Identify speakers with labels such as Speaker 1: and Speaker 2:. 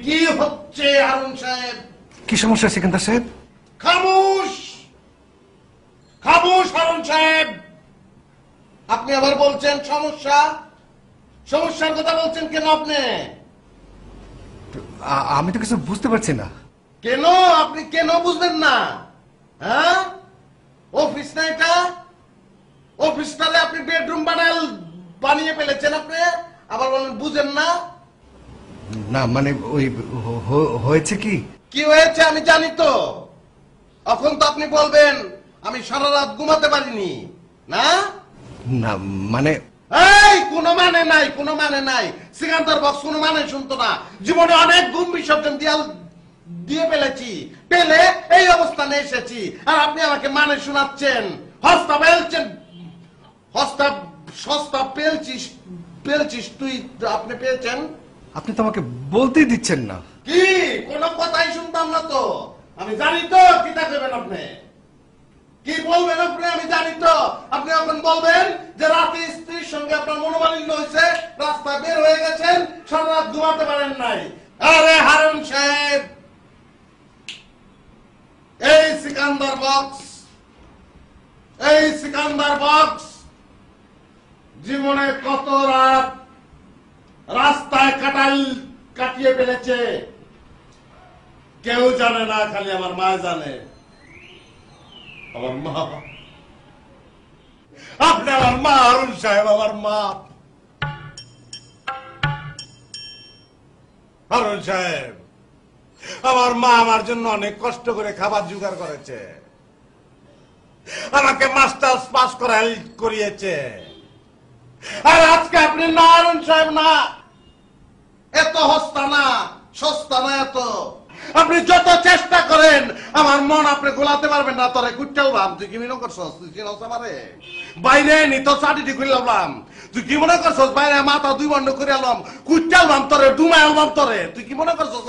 Speaker 1: কি হচ্ছে হারুন সাহেব?
Speaker 2: কি সমস্যা সিকান্দার সাহেব?
Speaker 1: খামোশ খামোশ হারুন সাহেব, আপনি আবার বলছেন সমস্যা। সমস্যার কথা বলছেন কেন আপনি?
Speaker 2: আমি তো কিছু বুঝতে পারছি না।
Speaker 1: কেন আপনি কেন বুঝবেন না? হ্যাঁ, অফিস না এটা? অফিসটারে আপনি বেডরুম বানিয়ে ফেলেছেন আপনি, আবার বলেন বুঝেন না?
Speaker 2: না মানে ওই হয়েছে কি?
Speaker 1: কি হয়েছে আমি জানি তো। এখন তো আপনি বলবেন আমি সারা রাত ঘুমাতে পারিনি, না?
Speaker 2: না মানে
Speaker 1: এই কোনো মানে নাই, কোনো মানে নাই। সিকান্দার বক্স কোনো মানে শুনতো না। জীবনে অনেক ঘুম বিসর্জন দিয়ে ফেলেছি, পেলে এই অবস্থানে এসেছি, আর আপনি আমাকে মানে শোনাচ্ছেন। হস্তা পেলছেন, হস্তা সস্তা পেলছিস তুই, আপনি পেয়েছেন?
Speaker 2: আপনি তো আমাকে বলতেই দিচ্ছেন না।
Speaker 1: কি কোনো কথাই শুনতাম না তো। আমি জানি তো কি থাকবেন আপনি, কি বলবেন আপনি, আমি জানি তো। আপনি এখন বলবেন যে রাতে স্ত্রীর সঙ্গে আপনার মনোমালিন্য হয়েছে, রাস্তায় বের হয়ে গেছেন, সারা রাত ঘুমাতে পারেন নাই। আরে হারুন সাহেব, এই সিকান্দার বক্স জীবনে কত রাত রাস্তায় কাটিয়ে ফেলেছে কেউ জানে না, খালি আমার মা জানে। আমার মা, আপনি আমার মা হারুন সাহেব, আমার মা। হারুন সাহেব, আমার মা আমার জন্য অনেক কষ্ট করে খাবার জোগাড় করেছে, আমাকে মাস্টার্স পাস করিয়েছে। আর আজকে আপনি না হারুন সাহেব, না এত হস্তা না, সস্তা না এত। আপনি যত চেষ্টা করেন আমার মন আপনি গোলাতে পারবেন না। তোরে কুট্টাল ভাব, তুই কি মনে করছস? তুই চিনস আমারে? বাইরে নি তো চাটিটি খুললাম, তুই কি মনে করছস? বাইরে মাথা দুই বন্ধ করে আলাম, কুট্টাল ভাব তোরে, ডুমাই আলবাম তোরে, তুই কি মনে করছস?